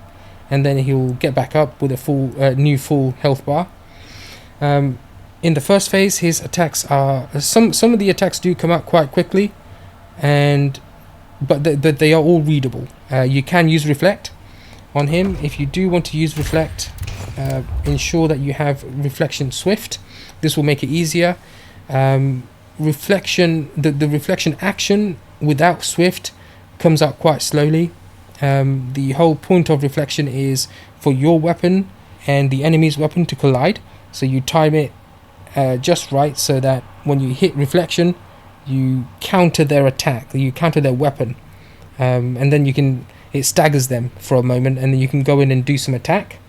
and then he'll get back up with a full new full health bar. In the first phase, his attacks are some of the attacks do come out quite quickly, but they are all readable. You can use Reflect on him. If you do want to use Reflect, ensure that you have Reflection Swift. This will make it easier. Reflection, the reflection action without Swift comes out quite slowly. The whole point of reflection is for your weapon and the enemy's weapon to collide, so you time it just right so that when you hit reflection, you counter their attack, you counter their weapon, and then it staggers them for a moment, and then you can go in and do some attacks.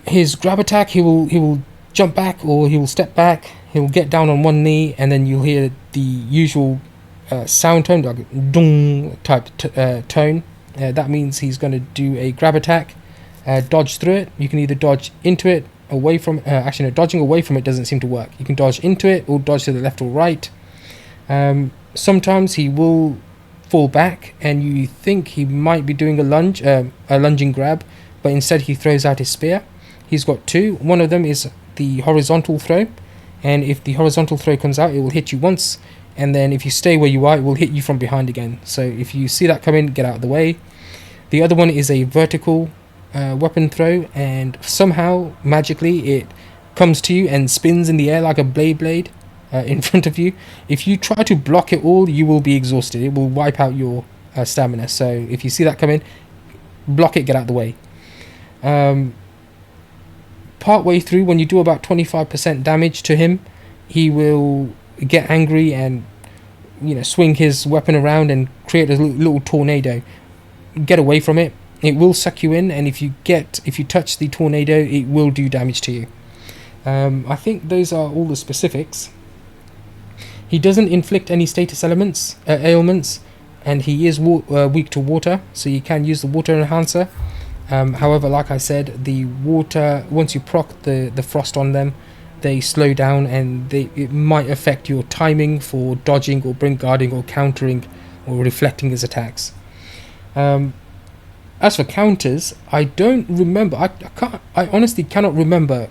His grab attack, he will jump back, or he will step back. He'll get down on one knee, and then you'll hear the usual sound tone, like dong type tone. That means he's going to do a grab attack. dodge through it. You can either dodge into it, away from actually no, dodging away from it doesn't seem to work. You can dodge into it or dodge to the left or right. Sometimes he will fall back and you think he might be doing a lunge, a lunging grab, but instead he throws out his spear. He's got two. One of them is the horizontal throw, and if the horizontal throw comes out, it will hit you once, and then if you stay where you are, it will hit you from behind again. So if you see that coming, get out of the way. The other one is a vertical weapon throw, and somehow magically it comes to you and spins in the air like a blade in front of you. If you try to block it all, you will be exhausted. It will wipe out your stamina. So if you see that coming, block it, get out of the way. Part way through, when you do about 25% damage to him, he will get angry and swing his weapon around and create a little tornado. Get away from it. It will suck you in, and if you touch the tornado, it will do damage to you. I think those are all the specifics. He doesn't inflict any status ailments, and he is weak to water, so you can use the water enhancer. However, like I said, the water, once you proc the frost on them, they slow down, and it might affect your timing for dodging or brink guarding or countering or reflecting his attacks. As for counters, I don't remember. I honestly cannot remember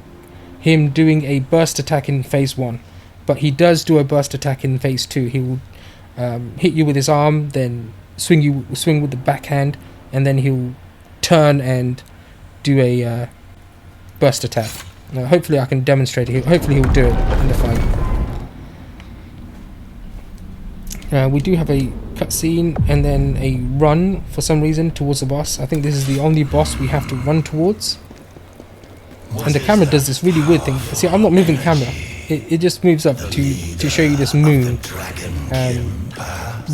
him doing a burst attack in phase 1, but he does do a burst attack in phase 2. He will hit you with his arm, then swing with the backhand, and then he'll turn and do a burst attack. Now, hopefully I can demonstrate it. Hopefully he'll do it in the fight. We do have a cutscene and then a run for some reason towards the boss. I think this is the only boss we have to run towards. And the camera does this really weird thing. See, I'm not moving the camera. It just moves up to show you this moon.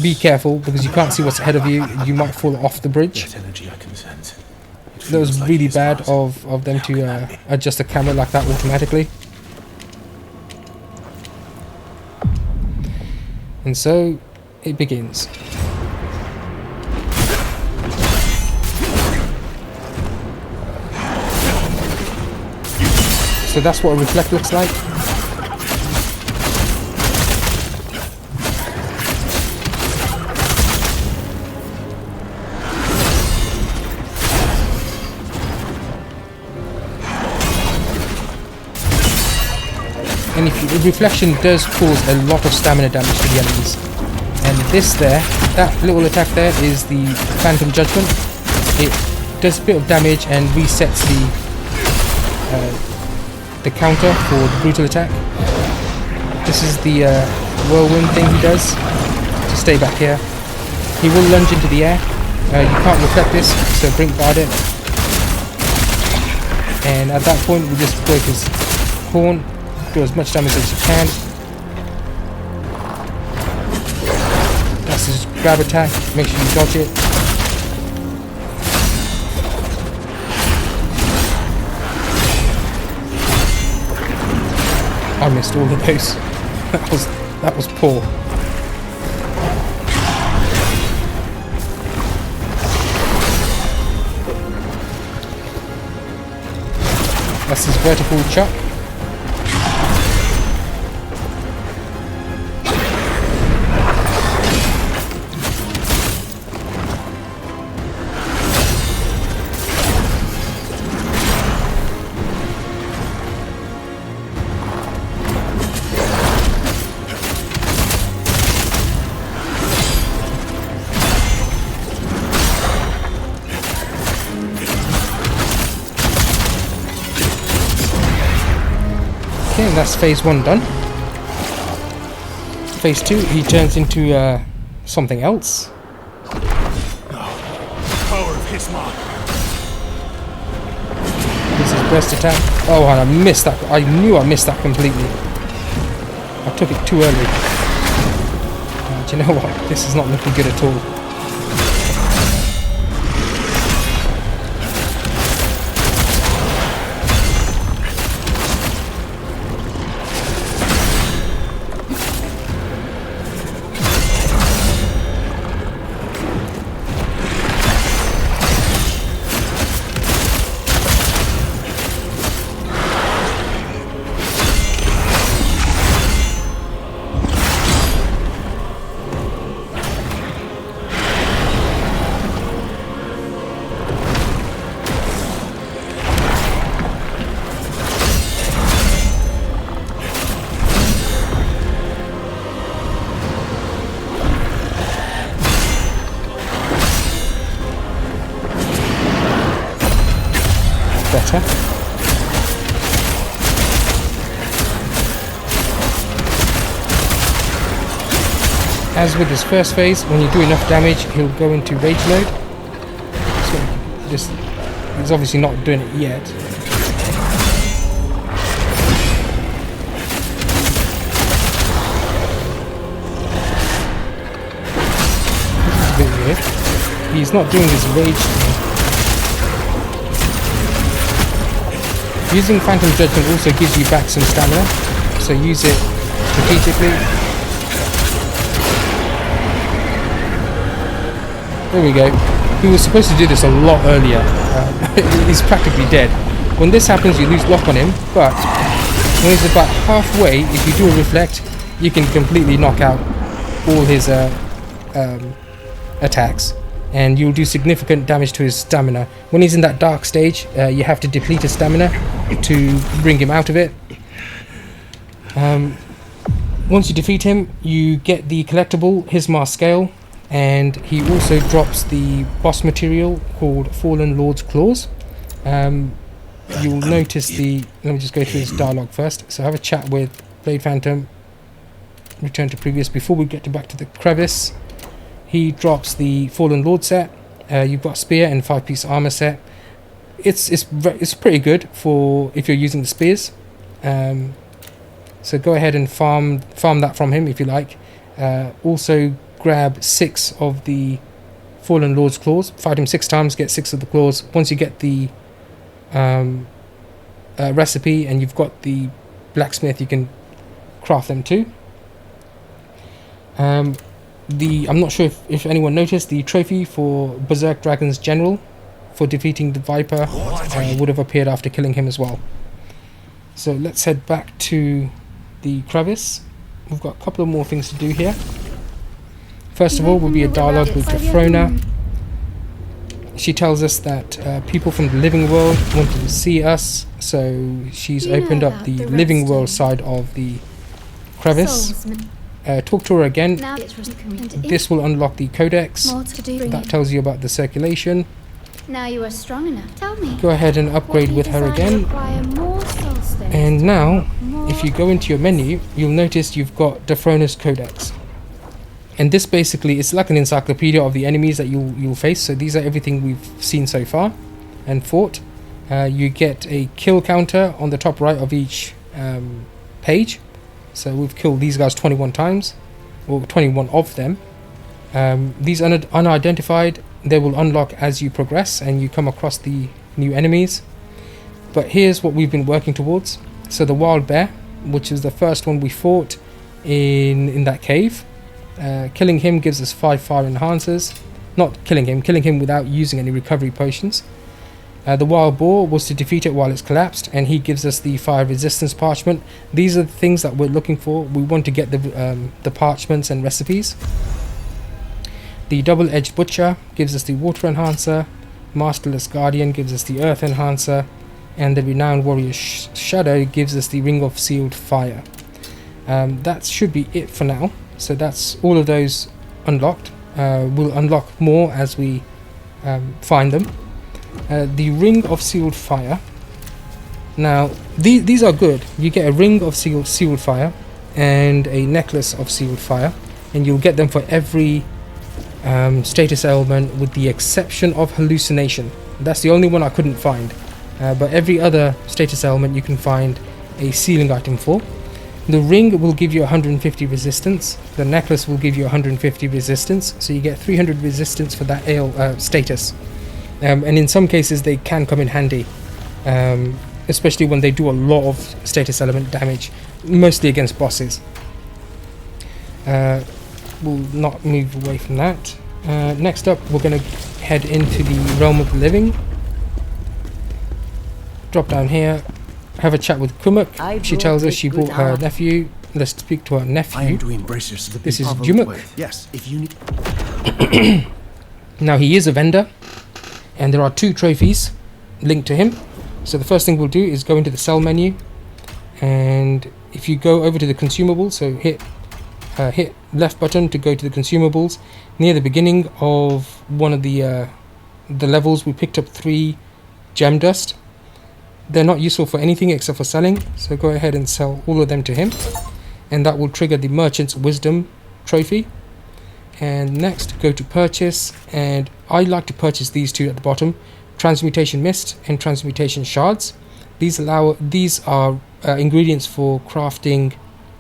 Be careful, because you can't see what's ahead of you. You might fall off the bridge. That was really bad of them to adjust the camera like that automatically. And so it begins. So that's what a reflect looks like. And the reflection does cause a lot of stamina damage to the enemies. And that little attack there is the Phantom Judgment. It does a bit of damage and resets the counter for the brutal attack. This is the whirlwind thing he does to stay back here. He will lunge into the air. You can't reflect this, so brink guard it. And at that point, we just break his horn. Do as much damage as you can. That's his grab attack. Make sure you dodge it. I missed all of those. That was poor. That's his vertical chuck. Okay, that's phase 1 done. Phase 2, he turns into something else. Power of Hismar. This is burst attack. Oh, and I missed that. I knew I missed that completely. I took it too early. Do you know what? This is not looking good at all. better. As with his first phase, when you do enough damage, he'll go into rage mode. So just, he's obviously not doing it yet. This is a bit weird. He's not doing his rage thing. Using Phantom Judgment also gives you back some stamina, so use it strategically. There we go. He was supposed to do this a lot earlier. He's practically dead. When this happens, you lose lock on him, but when he's about halfway, if you do a reflect, you can completely knock out all his attacks, and you'll do significant damage to his stamina. When he's in that dark stage, you have to deplete his stamina to bring him out of it. Once you defeat him, you get the collectible Hismar scale, and he also drops the boss material called Fallen Lord's Claws. You'll notice the... Let me just go through this dialogue first. So have a chat with Blade Phantom. Return to previous. Before we get back to the crevice, he drops the Fallen Lord set. You've got spear and 5-piece armor set. It's pretty good for if you're using the spears. So go ahead and farm that from him if you like. Also grab 6 of the Fallen Lord's Claws. Fight him 6 times, get 6 of the claws. Once you get the recipe and you've got the blacksmith, you can craft them too. I'm not sure if anyone noticed, the trophy for Berserk Dragon's General for defeating the Viper would have appeared after killing him as well. So let's head back to the crevice. We've got a couple of more things to do here. First of all will be a dialogue with Daphrona. She tells us that people from the living world wanted to see us, so she's opened up the living world side of the crevice. Talk to her again. This will unlock the Codex. That tells you about the circulation. Now you are strong enough. Tell me. Go ahead and upgrade with her again. And now, if you go into your menu, you'll notice you've got Daphrona's Codex. And this basically is like an encyclopedia of the enemies that you'll face. So these are everything we've seen so far and fought. You get a kill counter on the top right of each page. So we've killed these guys 21 times, or 21 of them. These unidentified, they will unlock as you progress and you come across the new enemies. But here's what we've been working towards. So the wild bear, which is the first one we fought in that cave. Killing him gives us 5 fire enhancers. Not killing him without using any recovery potions. The wild boar was to defeat it while it's collapsed, and he gives us the fire resistance parchment. These are the things that we're looking for. We want to get the parchments and recipes. The double-edged butcher gives us the water enhancer. Masterless guardian gives us the earth enhancer, and the renowned warrior shadow gives us the ring of sealed fire. That should be it for now. So that's all of those unlocked. We'll unlock more as we find them. The ring of sealed fire. Now these are good. You get a ring of sealed fire and a necklace of sealed fire, and you'll get them for every status element with the exception of hallucination. That's the only one I couldn't find, but every other status element you can find a sealing item for. The ring will give you 150 resistance. The necklace will give you 150 resistance, so you get 300 resistance for that status. And in some cases they can come in handy, especially when they do a lot of status element damage, mostly against bosses. We'll not move away from that. Next up, we're going to head into the realm of the living. Drop down here, have a chat with Quimuk. She tells us she brought her nephew. Let's speak to her nephew. I am to embrace this. This is Duimuk. Yes, if you need. Now he is a vendor, and there are 2 trophies linked to him. So the first thing we'll do is go into the sell menu, and if you go over to the consumables, so hit left button to go to the consumables. Near the beginning of one of the levels, we picked up 3 gem dust. they're not useful for anything except for selling, so go ahead and sell all of them to him, and that will trigger the merchant's wisdom trophy. And next, go to purchase, and I like to purchase these two at the bottom, transmutation mist and transmutation shards. These are ingredients for crafting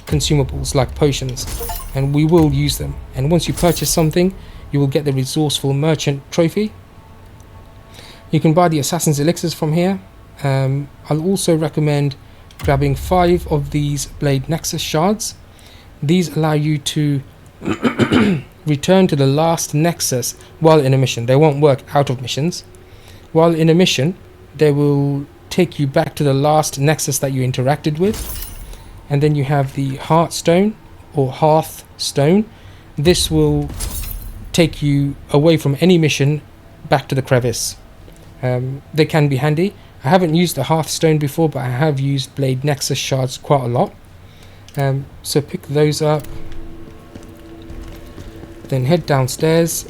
consumables like potions, and we will use them. And once you purchase something, you will get the resourceful merchant trophy. You can buy the assassin's elixirs from here. I'll also recommend grabbing 5 of these blade nexus shards. These allow you to return to the last nexus while in a mission. They won't work out of missions. While in a mission, they will take you back to the last nexus that you interacted with. And then you have the Heartstone or Hearthstone. This will take you away from any mission back to the crevice. They can be handy. I haven't used the Hearthstone before, but I have used blade nexus shards quite a lot. So pick those up. Then head downstairs.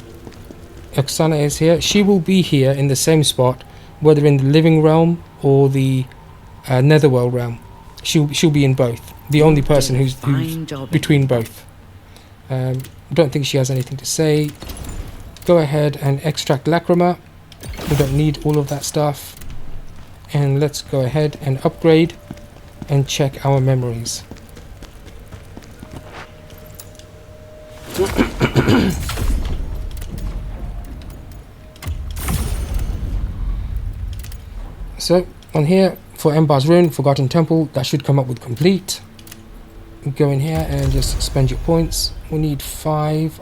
Oksana is here. She will be here in the same spot, whether in the living realm or the Netherworld realm. She'll be in both. The only person who's between both. Don't think she has anything to say. Go ahead and extract Lacrima. We don't need all of that stuff. And let's go ahead and upgrade and check our memories. So on here for Embar's Ruin, Forgotten Temple, that should come up with complete. Go in here and just spend your points. We need 5.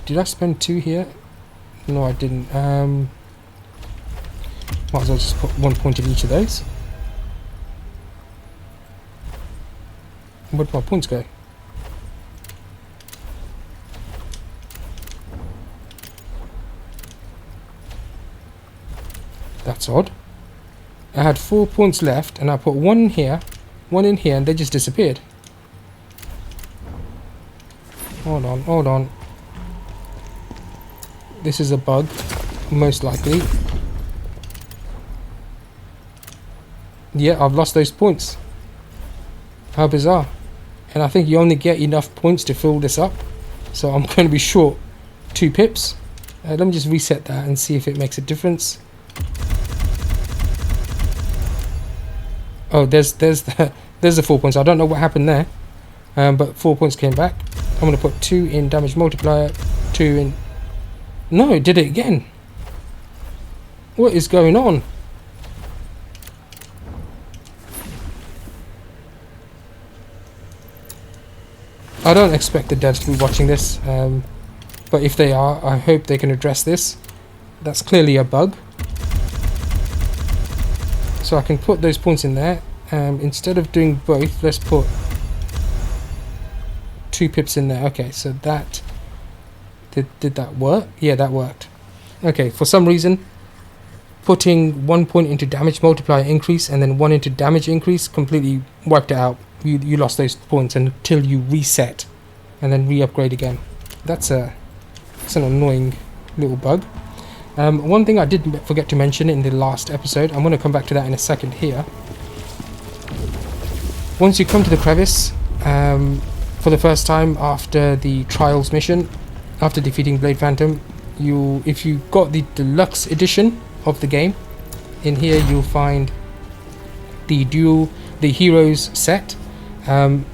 Did I spend 2 here? No, I didn't. Might as well just put 1 point in each of those. Where did my points go? That's odd. I had 4 points left and I put 1 in here, 1 in here, and they just disappeared. Hold on. This is a bug, most likely. Yeah, I've lost those points. How bizarre. And I think you only get enough points to fill this up. So I'm going to be short 2 pips. Let me just reset that and see if it makes a difference. Oh, there's the 4 points. I don't know what happened there. But 4 points came back. I'm going to put 2 in damage multiplier, 2 in... No, it did it again. What is going on? I don't expect the devs to be watching this, but if they are, I hope they can address this. That's clearly a bug. So I can put those points in there. Instead of doing both, let's put 2 pips in there. Okay, so that... Did that work? Yeah, that worked. Okay, for some reason, putting 1 point into damage multiplier increase and then 1 into damage increase completely wiped it out. You lost those points until you reset and then re-upgrade again. That's an annoying little bug. One thing I did forget to mention in the last episode, I'm going to come back to that in a second here. Once you come to the crevice, for the first time after the Trials mission, after defeating Blade Phantom, if you got the deluxe edition of the game, in here you'll find the Heroes set.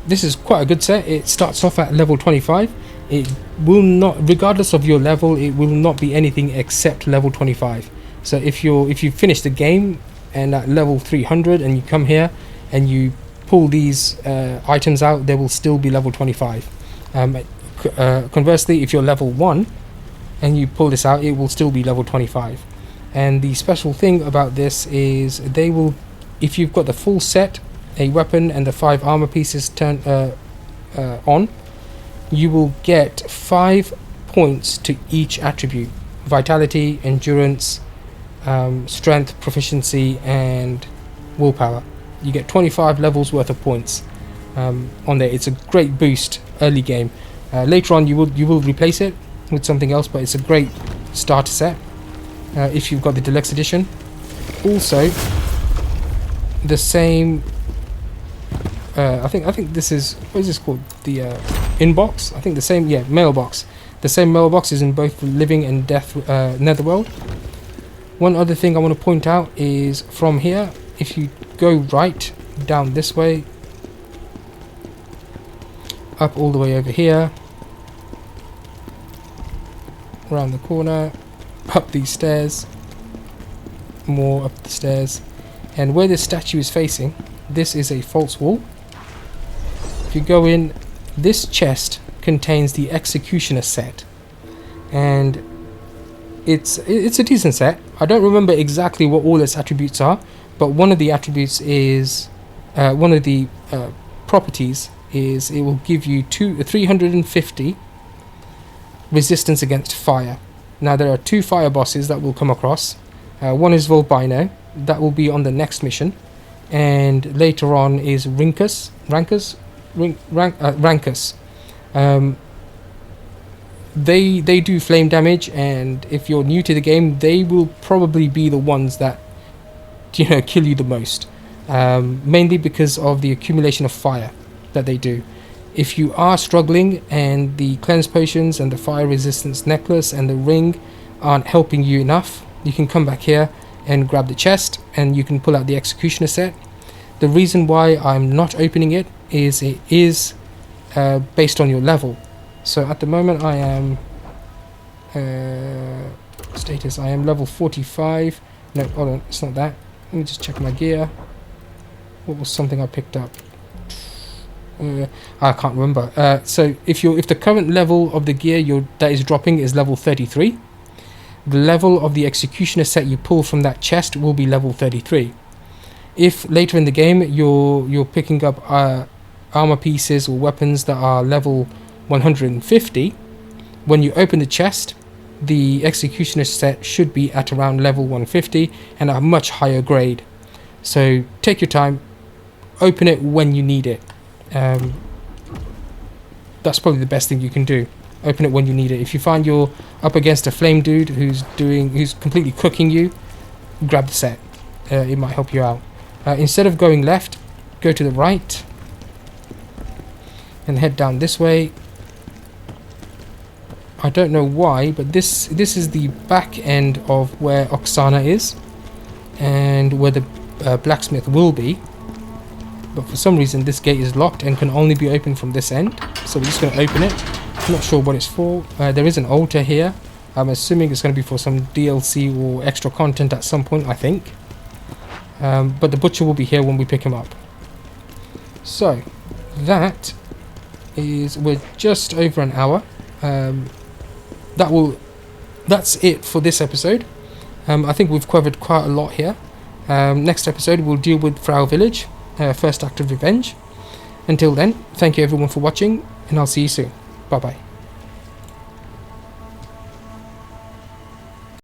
This is quite a good set. It starts off at level 25. It will not, regardless of your level, it will not be anything except level 25. So if you finish the game and at level 300 and you come here and you pull these items out, they will still be level 25. Conversely, if you're level 1 and you pull this out, it will still be level 25. And the special thing about this is they will, if you've got the full set, a weapon and the 5 armor pieces turned on, you will get 5 points to each attribute: vitality, endurance, strength, proficiency, and willpower. You get 25 levels worth of points on there. It's a great boost early game. Later on you will replace it with something else, but it's a great starter set if you've got the deluxe edition. Also, the same. I think this is, what is this called? The inbox. I think the same. Yeah, mailbox. The same mailbox is in both the living and death Netherworld. One other thing I want to point out is from here, if you go right down this way, up all the way over here, around the corner, up these stairs, more up the stairs, and where this statue is facing, this is a false wall. If you go in, this chest contains the Executioner set, and it's a decent set. I don't remember exactly what all its attributes are, but one of the attributes is one of the properties is it will give you 350 resistance against fire. Now there are 2 fire bosses that we'll come across. One is Volbino, that will be on the next mission, and later on is Rankus. They do flame damage, and if you're new to the game, they will probably be the ones that, you know, kill you the most, mainly because of the accumulation of fire that they do. If you are struggling and the cleanse potions and the fire resistance necklace and the ring aren't helping you enough, you can come back here and grab the chest and you can pull out the Executioner set. The reason why I'm not opening it is based on your level. So at the moment I am status, I am level 45. No, hold on, it's not that. Let me just check my gear. What was something I picked up? I can't remember. So if the current level of the gear that is dropping is level 33, the level of the Executioner set you pull from that chest will be level 33. If later in the game you're picking up armor pieces or weapons that are level 150, when you open the chest, the Executioner set should be at around level 150 and a much higher grade. So take your time, open it when you need it. That's probably the best thing you can do. Open it when you need it. If you find you're up against a flame dude who's completely cooking you, grab the set. It might help you out. Instead of going left, go to the right and head down this way. I don't know why, but this is the back end of where Oksana is and where the blacksmith will be. But for some reason this gate is locked and can only be opened from this end, so we're just going to open it. I'm not sure what it's for. There is an altar here. I'm assuming it's going to be for some DLC or extra content at some point, I think. But the butcher will be here when we pick him up. So that is, we're just over an hour. That's it for this episode. I think we've covered quite a lot here. Next episode we'll deal with Phraugh Village, first act of revenge. Until then, thank you everyone for watching, and I'll see you soon. Bye bye.